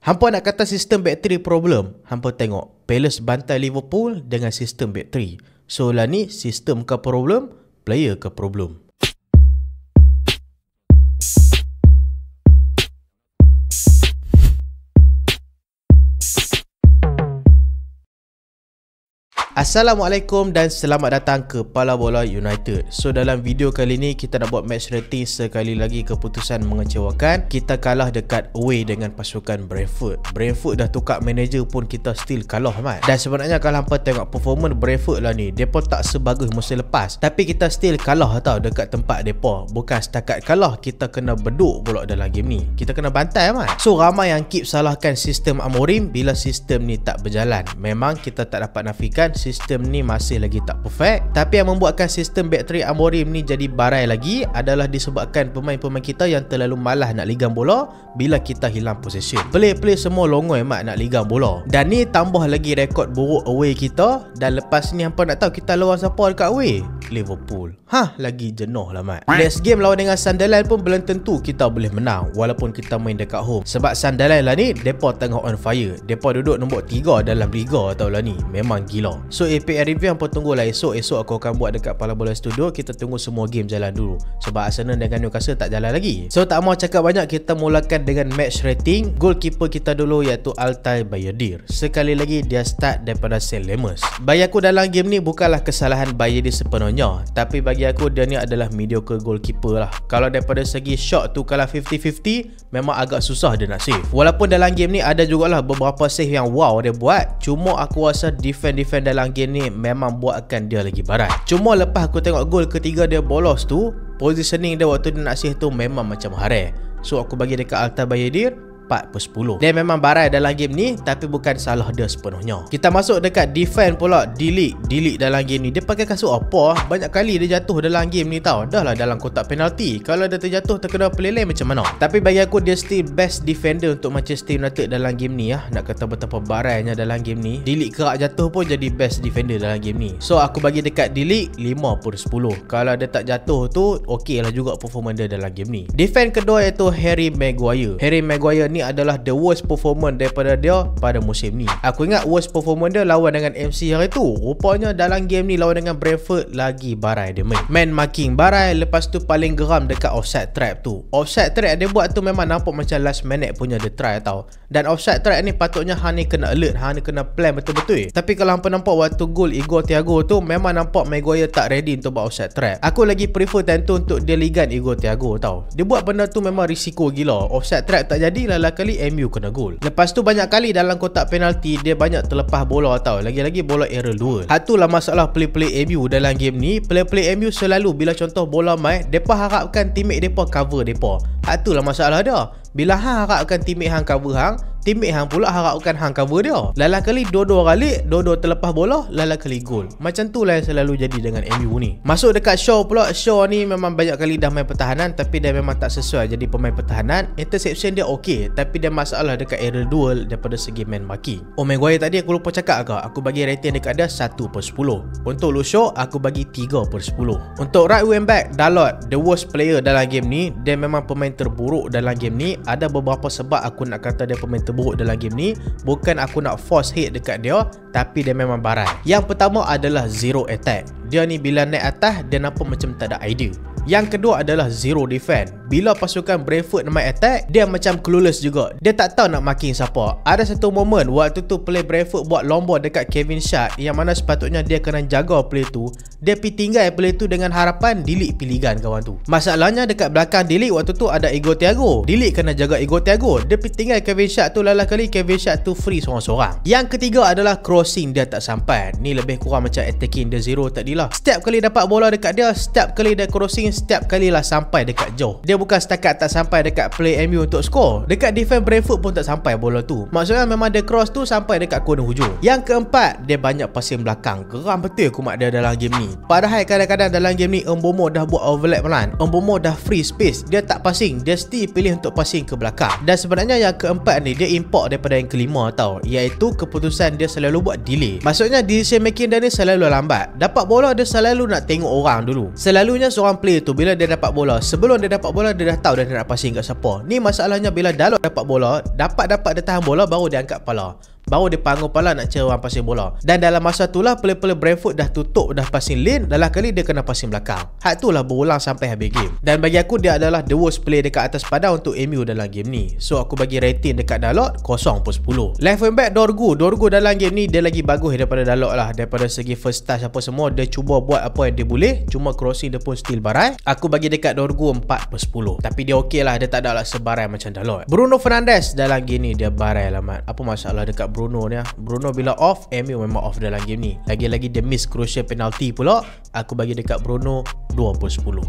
Hampa nak kata sistem back 3 problem, hampa tengok Palace bantai Liverpool dengan sistem back 3. So lah ni sistem ke problem, player ke problem. Assalamualaikum dan selamat datang ke Pala Bola United. So dalam video kali ni kita nak buat match rating. Sekali lagi keputusan mengecewakan. Kita kalah dekat away dengan pasukan Brentford. Brentford dah tukar manager pun kita still kalah mat. Dan sebenarnya kalau hampa tengok performance Brentford lah ni, depa tak sebagus musim lepas, tapi kita still kalah tau dekat tempat depa. Bukan setakat kalah, kita kena beduk pula dalam game ni. Kita kena bantai mat. So ramai yang keep salahkan sistem Amorim bila sistem ni tak berjalan. Memang kita tak dapat nafikan sistem ni masih lagi tak perfect, tapi yang membuatkan sistem back 3 Amorim ni jadi barai lagi adalah disebabkan pemain-pemain kita yang terlalu malas nak ligang bola bila kita hilang possession. Play semua longoi mat nak ligang bola. Dan ni tambah lagi rekod buruk away kita. Dan lepas ni hampa nak tahu kita lawan siapa dekat away? Liverpool. Lagi jenuh lah mat. Next game lawan dengan Sunderland pun belum tentu kita boleh menang walaupun kita main dekat home. Sebab Sunderland lah ni depa tengah on fire. Depa duduk nombor 3 dalam liga tau lah ni. Memang gila. So APL review hampa tunggulah esok. Esok aku akan buat dekat Pala Bola Studio. Kita tunggu semua game jalan dulu. Sebab Arsenal dengan Newcastle tak jalan lagi. So tak mau cakap banyak, kita mulakan dengan match rating. Goalkeeper kita dulu iaitu Altay Bayındır. Sekali lagi dia start daripada St. Lemus. Bagi aku dalam game ni bukanlah kesalahan Bayındır sepenuhnya, tapi bagi aku dia ni adalah mediocre goalkeeper lah. Kalau daripada segi shot tu kalau 50-50 memang agak susah dia nak save. Walaupun dalam game ni ada jugalah beberapa save yang wow dia buat, cuma aku rasa defend dalam game ni memang buatkan dia lagi barat. Cuma lepas aku tengok gol ketiga dia bolos tu, positioning dia waktu dia nak save tu memang macam harai. So aku bagi dekat Altay Bayındır 4/10. Dia memang barai dalam game ni, tapi bukan salah dia sepenuhnya. Kita masuk dekat defend pula. Delete dalam game ni dia pakai kasut apa? Banyak kali dia jatuh dalam game ni tau. Dah lah dalam kotak penalti. Kalau dia terjatuh terkena play lane macam mana? Tapi bagi aku dia still best defender untuk Manchester United dalam game ni ya. Nak kata betapa barainya dalam game ni. Delete kerak jatuh pun jadi best defender dalam game ni. So aku bagi dekat Delete 5/10. Kalau dia tak jatuh tu okey lah juga performance dia dalam game ni. Defend kedua iaitu Harry Maguire. Harry Maguire ni adalah the worst performance daripada dia pada musim ni. Aku ingat worst performance dia lawan dengan MC hari tu. Rupanya dalam game ni lawan dengan Brentford lagi barai dia main. Man marking barai, lepas tu paling geram dekat offside trap tu. Offside trap dia buat tu memang nampak macam last minute punya dia try tau. Dan offside trap ni patutnya hang ni kena alert, hang ni kena plan betul-betul. Tapi kalau hampa nampak waktu gol Igor Thiago tu memang nampak Maguire tak ready untuk buat offside trap. Aku lagi prefer time tu untuk dia ligan Igor Thiago tau. Dia buat benda tu memang risiko gila. Offside trap tak jadi lah kali MU kena gol. Lepas tu banyak kali dalam kotak penalti dia banyak terlepas bola tau. Lagi-lagi bola error duel. Hak tu lah masalah play MU dalam game ni. Play MU selalu bila contoh bola main, depa harapkan teammate depa cover depa. Hak tu lah masalah dia. Bila hang harapkan teammate hang cover hang, teammate hang pula harapkan hang cover dia. Lala kali dua-dua kali, dua-dua terlepas bola, lala kali gol. Macam tu lah yang selalu jadi dengan MU ni. Masuk dekat Shaw pula. Shaw ni memang banyak kali dah main pertahanan, tapi dia memang tak sesuai jadi pemain pertahanan. Interception dia okey, tapi dia masalah dekat error duel daripada segi man marking. Maguire tadi aku lupa cakap ke, aku bagi rating dekat dia 1/10. Untuk Luke Shaw aku bagi 3/10. Untuk right wing back Dalot, the worst player dalam game ni. Dia memang pemain terburuk dalam game ni. Ada beberapa sebab aku nak kata dia pemain terburuk dalam game ni. Bukan aku nak force hate dekat dia, tapi dia memang barai. Yang pertama adalah zero attack. Dia ni bila naik atas dia nampak macam tak ada idea. Yang kedua adalah zero defend. Bila pasukan Brentford nak main attack, dia macam clueless juga. Dia tak tahu nak marking siapa. Ada satu moment waktu tu play Brentford buat lomba dekat Kevin Sharp, yang mana sepatutnya dia kena jaga play tu. Dia pergi tinggal play tu dengan harapan Delete pilihan kawan tu. Masalahnya dekat belakang Delete waktu tu ada Igor Thiago. Delete kena jaga Igor Thiago. Dia pergi tinggal Kevin Sharp tu, lala kali Kevin Sharp tu free seorang-seorang. Yang ketiga adalah crossing dia tak sampai. Ni lebih kurang macam attacking dia zero tadi lah. Setiap kali dapat bola dekat dia, setiap kali dia crossing, setiap kali lah sampai dekat jauh. Dia bukan setakat tak sampai dekat play MU untuk skor. Dekat defend Brentford pun tak sampai bola tu. Maksudnya memang dia cross tu sampai dekat corner hujung. Yang keempat, dia banyak passing belakang. Geram betul aku mak dia dalam game ni. Padahal kadang-kadang dalam game ni Mbeumo dah buat overlap pelan. Mbeumo dah free space. Dia tak passing. Dia still pilih untuk passing ke belakang. Dan sebenarnya yang keempat ni dia import daripada yang kelima tau. Iaitu keputusan dia selalu buat delay. Maksudnya decision making dia ni selalu lambat. Dapat bola dia selalu nak tengok orang dulu. Selalunya seorang player player tu bila dia dapat bola, sebelum dia dapat bola dia dah tahu dia nak passing kat siapa. Ni masalahnya bila Dalot dapat bola, dapat dia tahan bola baru dia angkat kepala. Baru dia panggung kepala nak cari orang passing bola. Dan dalam masa itulah player-player Brentford dah tutup dah passing lane, dalam kali dia kena passing belakang. Hak itulah berulang sampai habis game. Dan bagi aku dia adalah the worst player dekat atas padang untuk MU dalam game ni. So aku bagi rating dekat Dalot 0/10. Left wing back Dorgu dalam game ni dia lagi bagus daripada Dalot lah. Daripada segi first touch apa semua, dia cuba buat apa yang dia boleh, cuma crossing dia pun still barai. Aku bagi dekat Dorgu 4/10. Tapi dia okey lah, dia tak ada lah sebarai macam Dalot. Bruno Fernandes dalam game ni dia barai lah mat. Apa masalah dekat Bruno ni? Bruno bila off, MU memang off dalam game ni. Lagi-lagi dia miss crucial penalty pula. Aku bagi dekat Bruno 2/10.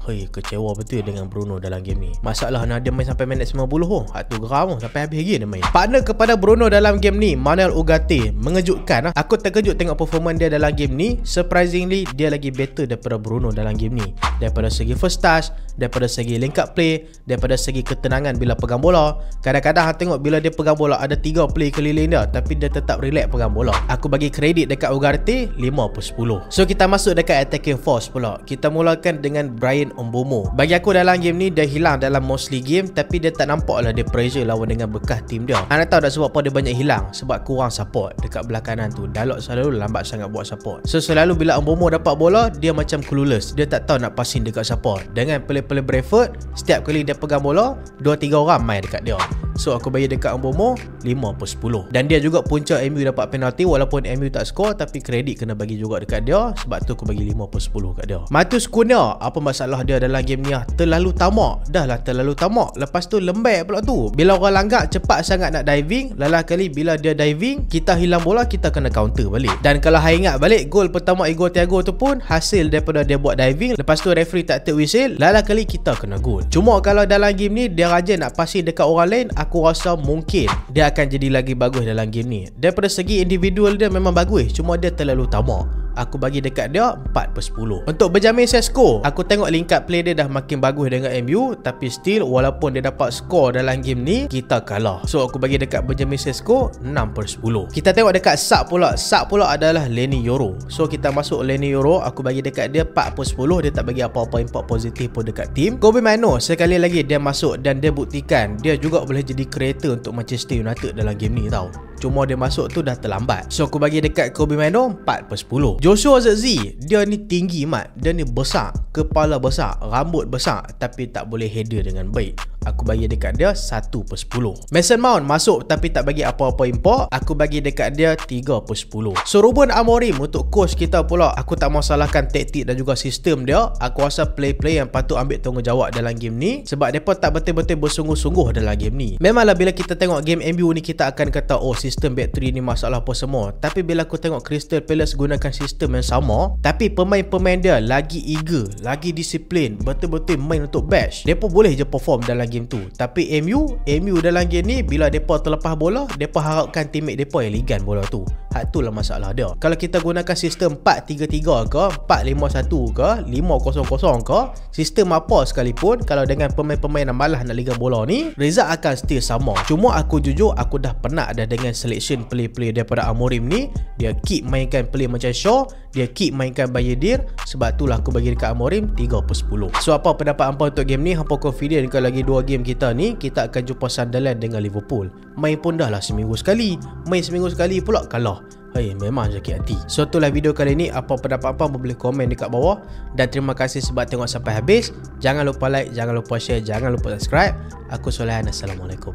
Hei, kecewa betul dengan Bruno dalam game ni. Masalah dia main sampai minit 90 oh. Hak tu geram sampai habis lagi dia main. Partner kepada Bruno dalam game ni, Manuel Ugarte, mengejutkan lah. Aku terkejut tengok performance dia dalam game ni. Surprisingly, dia lagi better daripada Bruno dalam game ni. Daripada segi first touch, daripada segi link up play, daripada segi ketenangan bila pegang bola. Kadang-kadang tengok bila dia pegang bola ada 3 play keliling dia, tapi dia tetap relax pegang bola. Aku bagi kredit dekat Ugarte 5/10. So kita masuk dekat attacking force pula. Kita mulakan dengan Bryan Mbeumo. Bagi aku dalam game ni dia hilang dalam mostly game, tapi dia tak nampak lah dia pressure lawan dengan bekas tim dia. Anda tahu tak sebab apa dia banyak hilang? Sebab kurang support dekat belah kanan tu. Dalot selalu lambat sangat buat support. So selalu bila Mbeumo dapat bola, dia macam clueless. Dia tak tahu nak passing dekat siapa. Dengan player-player Brentford, setiap kali dia pegang bola 2-3 orang main dekat dia. So aku bagi dekat Mbeumo 5/10. Dan dia juga punca MU dapat penalti, walaupun MU tak score, tapi kredit kena bagi juga dekat dia. Sebab tu aku bagi 5/10 kat dia. Matheus Cunha, apa masalah dia dalam game ni? Terlalu tamak. Dah lah terlalu tamak. Lepas tu lembek pula tu. Bila orang langgar cepat sangat nak diving, lalah kali bila dia diving, kita hilang bola, kita kena counter balik. Dan kalau hai ingat balik, gol pertama Igor Thiago tu pun hasil daripada dia buat diving. Lepas tu referee tak take whistle, lalah kali kita kena gol. Cuma kalau dalam game ni dia rajin nak passing dekat orang lain, aku rasa mungkin dia akan jadi lagi bagus dalam game ni. Daripada segi individual dia memang bagus, cuma dia terlalu tamak. Aku bagi dekat dia 4/10. Untuk Benjamin Sesko, aku tengok link up play dia dah makin bagus dengan MU, tapi still walaupun dia dapat skor dalam game ni, kita kalah. So aku bagi dekat Benjamin Sesko 6/10. Kita tengok dekat sub pula. Sub pula adalah Leny Yoro. So kita masuk Leny Yoro, aku bagi dekat dia 4/10. Dia tak bagi apa-apa impact positif pun dekat tim. Kobe Mainoo sekali lagi dia masuk dan dia buktikan dia juga boleh jadi creator untuk Manchester United dalam game ni tau. Cuma dia masuk tu dah terlambat. So aku bagi dekat Kobe Mainoo 4/10. Joshua Zirkzee, dia ni tinggi mat. Dia ni besar, kepala besar, rambut besar, tapi tak boleh header dengan baik. Aku bagi dekat dia 1/10. Mason Mount masuk tapi tak bagi apa-apa import. Aku bagi dekat dia 3/10. So Ruben Amorim untuk coach kita pula, aku tak masalahkan taktik dan juga sistem dia. Aku rasa play-play yang patut ambil tanggungjawab dalam game ni, sebab mereka tak betul-betul bersungguh-sungguh dalam game ni. Memanglah bila kita tengok game MU ni, kita akan kata oh sistem back 3 ni masalah apa semua. Tapi bila aku tengok Crystal Palace gunakan sistem yang sama, tapi pemain-pemain dia lagi eager, lagi disiplin, betul-betul main untuk bash, mereka boleh je perform dalam game tu. Tapi MU dalam game ni, bila mereka terlepas bola, mereka harapkan teammate mereka yang ligan bola tu. Hak tu lah masalah dia. Kalau kita gunakan sistem 4-3-3 ke, 4-5-1 ke, 5-0-0 ke, sistem apa sekalipun, kalau dengan pemain-pemain yang malas nak ligan bola ni, result akan still sama. Cuma aku jujur, aku dah penat dah dengan selection play-play daripada Amorim ni. Dia keep mainkan play macam Shaw, dia keep mainkan Bayedir. Sebab itulah aku bagi dekat Amorim 3/10. So apa pendapat hampa untuk game ni? Hampa confident kalau lagi 2 game kita ni, kita akan jumpa Sunderland dengan Liverpool. Main pun dah lah seminggu sekali, main seminggu sekali pula kalah. Hai, memang sakit hati. So itulah video kali ni. Apa pendapat apa boleh komen dekat bawah. Dan terima kasih sebab tengok sampai habis. Jangan lupa like, jangan lupa share, jangan lupa subscribe. Aku Solehan, Assalamualaikum.